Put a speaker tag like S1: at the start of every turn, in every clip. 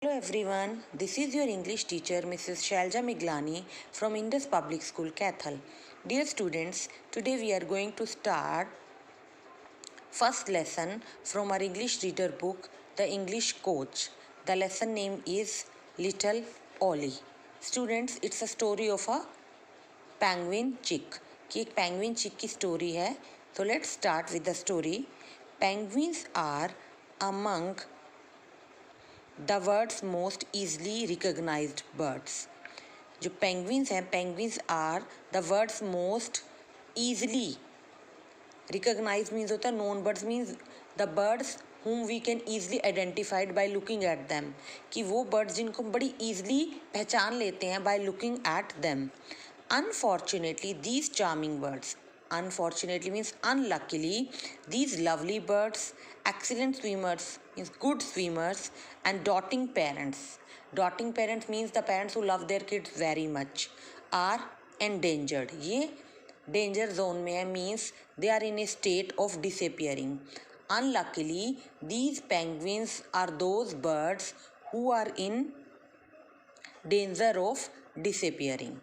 S1: Hello everyone, this is your English teacher Mrs. Shalja Miglani from Indus Public School, Cathal. Dear students, today we are going to start first lesson from our English reader book, The English Coach. The lesson name is Little Ollie. Students, it's a story of a penguin chick. कि एक penguin chick की story है. So let's start with the story. Penguins are among the world's most easily recognized birds. जो penguins हैं, penguins are the world's most easily recognized means होता है known birds means the birds whom we can easily identified by looking at them. कि वो birds जिनको बड़ी easily पहचान लेते हैं by looking at them. Unfortunately, these charming birds, unfortunately means unluckily, these lovely birds, excellent swimmers means good swimmers, and doting parents, doting parents means the parents who love their kids very much, are endangered. ये danger zone में है means they are in a state of disappearing. Unluckily, these penguins are those birds who are in danger of disappearing.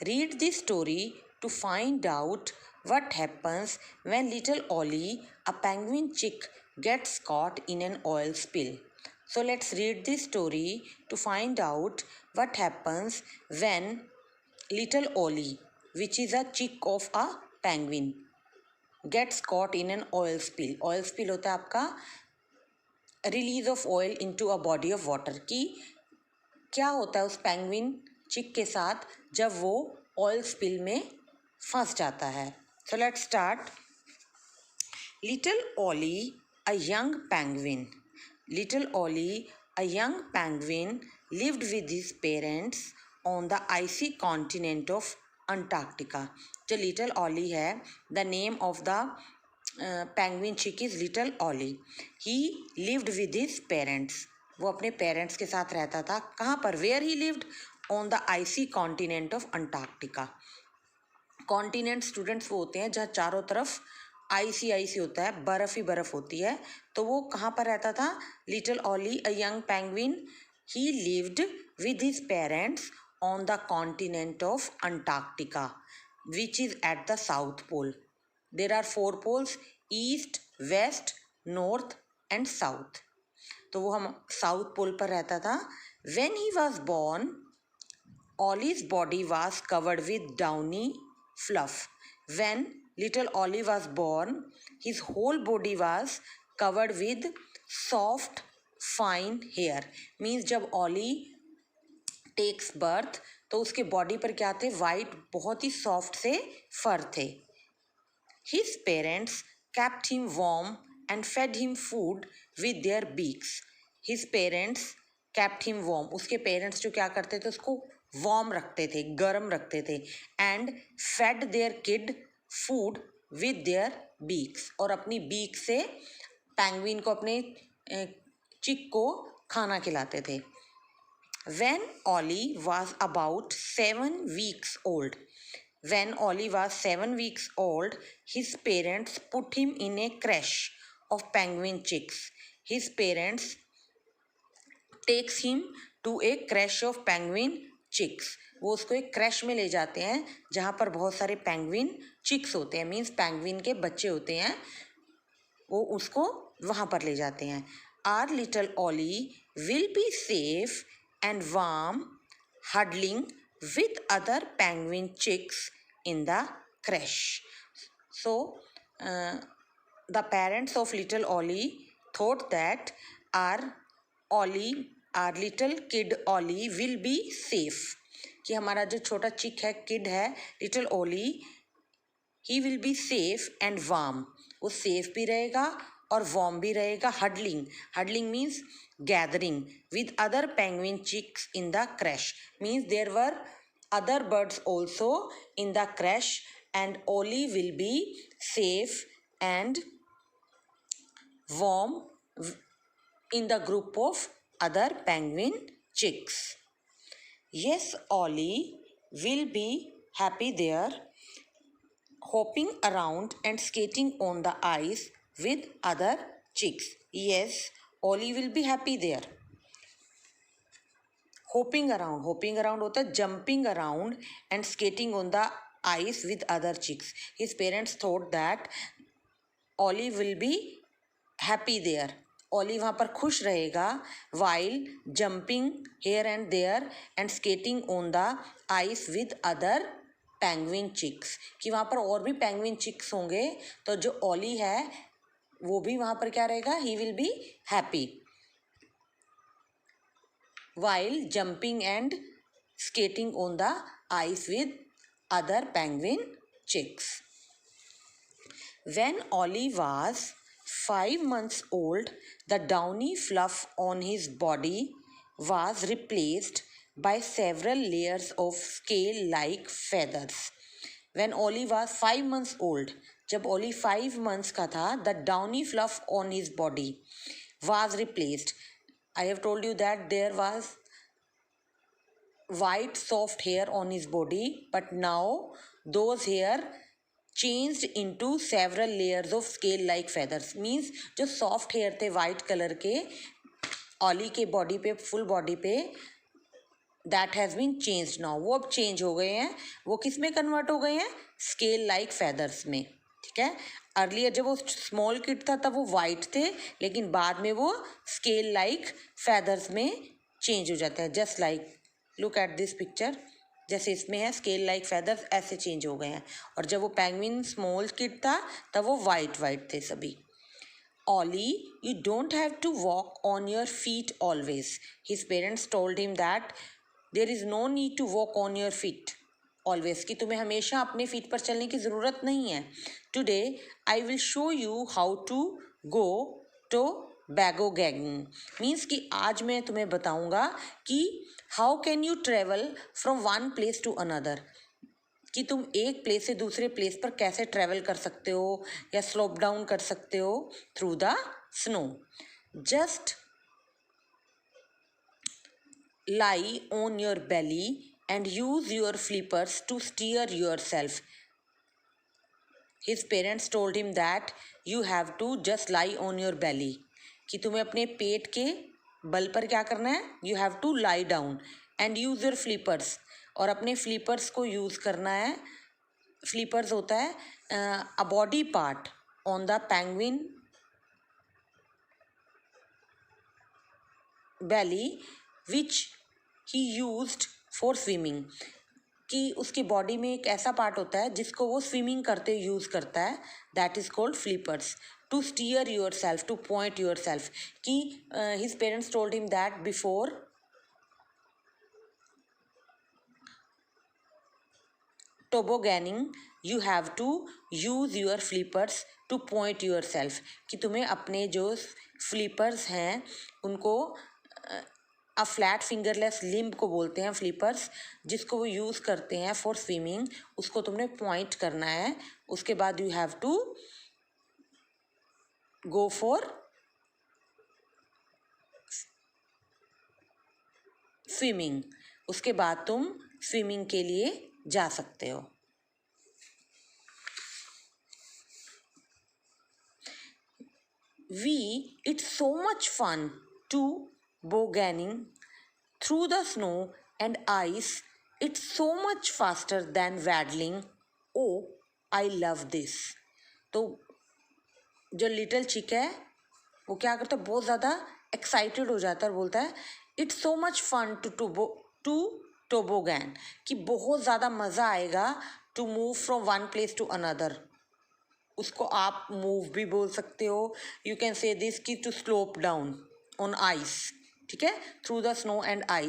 S1: Read this story to find out what happens when little Ollie, a penguin chick, gets caught in an oil spill. So let's read this story to find out what happens when little Ollie, which is a chick of a penguin, gets caught in an oil spill. Oil spill होता है आपका release of oil into a body of water. कि क्या होता है उस penguin चिक के साथ जब वो ऑयल स्पिल में फंस जाता है. So let's start. Little Oli a young penguin. Little Oli a young penguin lived with his parents on the icy continent of Antarctica. जो लिटिल ओली है, the name of the penguin chick is little Olly. He lived with his parents. वो अपने parents के साथ रहता था. कहाँ पर? Where he lived? On the icy continent of Antarctica. Continent students वो होते हैं जहाँ चारों तरफ आइसी होता है, बर्फ ही बर्फ होती है. तो वो कहाँ पर रहता था? Little Oli a young penguin, he lived with his parents on the continent of Antarctica which is at the south pole. There are 4 poles, east, west, north and south. तो वो हम साउथ पोल पर रहता था. When he was born, Ollie's body was covered with downy fluff. When little Ollie was born, his whole body was covered with soft, fine hair. Means जब Ollie takes birth, तो उसके body पर क्या थे? White, बहुत ही soft से फर थे. His parents kept him warm and fed him food with their beaks. His parents kept him warm. उसके पेरेंट्स जो क्या करते थे? उसको वार्म रखते थे, गर्म रखते थे. And fed their kid food with their beaks. और अपनी बीक से पेंगुइन को, अपने चिक को खाना खिलाते थे. When Ollie was about 7 weeks old, when Ollie was 7 weeks old, his parents put him in a crèche of penguin chicks. His parents takes him to a crèche of penguin chicks. वो उसको एक crash में ले जाते हैं जहाँ पर बहुत सारे पेंगुइन चिक्स होते हैं, मीन्स पेंगुइन के बच्चे होते हैं. वो उसको वहाँ पर ले जाते हैं. Our little Olly will be safe and warm huddling with other penguin chicks in the crash. So the parents of little Olly thought that our little kid Olly will be safe. कि हमारा जो छोटा chick है, kid है, little Olly, he will be safe and warm. वो safe भी रहेगा और वार्म भी रहेगा. Huddling means gathering with other penguin chicks in the crash. Means there were other birds also in the crèche and Ollie will be safe and warm in the group of other penguin chicks. Yes, Ollie will be happy there, hopping around and skating on the ice with other chicks. Yes, Ollie will be happy there. Hopping around होता है jumping around and skating on the ice with other chicks. His parents thought that Olly will be happy there. Olly वहाँ पर खुश रहेगा while jumping here and there and skating on the ice with other penguin chicks. कि वहाँ पर और भी penguin chicks होंगे तो जो ऑली है वो भी वहाँ पर क्या रहेगा, ही will be happy while jumping and skating on the ice with other penguin chicks. When Ollie was 5 months old, the downy fluff on his body was replaced by several layers of scale-like feathers. When Ollie was 5 months old, जब Ollie 5 months का था, the downy fluff on his body was replaced. I have told you that there was white soft hair on his body, but now those hair changed into several layers of scale like feathers. Means जो soft hair थे white color के ऑली के body पे, full body पे, that has been changed now. वो अब change हो गए हैं. वो किस में कन्वर्ट हो गए हैं, स्केल लाइक फेदर्स में. ठीक है. अर्लियर जब वो स्मॉल किड था तब वो वाइट थे, लेकिन बाद में वो स्केल लाइक फेदर्स में चेंज हो जाता है. Just like look at this picture, जैसे इसमें है स्केल लाइक फेदर्स ऐसे चेंज हो गए हैं. और जब वो पेंगुइन स्मॉल किड था तब वो वाइट थे सभी. Ollie, you don't have to walk on your feet always. His parents told him that there is no need to walk on your feet always. कि तुम्हें हमेशा अपने फीट पर चलने की ज़रूरत नहीं है. Today I will show you how to go to tobogganing. Means कि आज मैं तुम्हें बताऊंगा कि how can you travel from one place to another. कि तुम एक प्लेस से दूसरे प्लेस पर कैसे ट्रैवल कर सकते हो या स्लोप डाउन कर सकते हो through the snow. Just lie on your belly and use your flippers to steer yourself. His parents told him that you have to just lie on your belly. कि तुम्हें अपने पेट के बल पर क्या करना है, you have to lie down and use your flippers. और अपने फ्लिपर्स को यूज़ करना है. फ्लिपर्स होता है a body part on the penguin belly which he used for swimming. कि उसकी बॉडी में एक ऐसा पार्ट होता है जिसको वो स्विमिंग करते यूज़ करता है, that is called flippers. To steer yourself, to point yourself. कि his parents told him that before tobogganing you have to use your flippers to point yourself. कि तुम्हें अपने जो फ्लिपर्स हैं उनको अ फ्लैट फिंगरलेस लिम्ब को बोलते हैं फ्लिपर्स, जिसको वो यूज़ करते हैं फॉर स्विमिंग, उसको तुमने पॉइंट करना है. उसके बाद you have to go for swimming. उसके बाद तुम स्विमिंग के लिए जा सकते हो. It's so much fun to tobogganing through the snow and ice. It's so much faster than waddling. Oh, I love this. तो जो लिटिल चिक है वो क्या करता है, बहुत ज़्यादा एक्साइटेड हो जाता है और बोलता है it's so much fun to toboggan. कि बहुत ज़्यादा मज़ा आएगा to move from one place to another. उसको आप मूव भी बोल सकते हो. यू कैन से दिस कि to slope down on ice. ठीक है, through the snow and ice.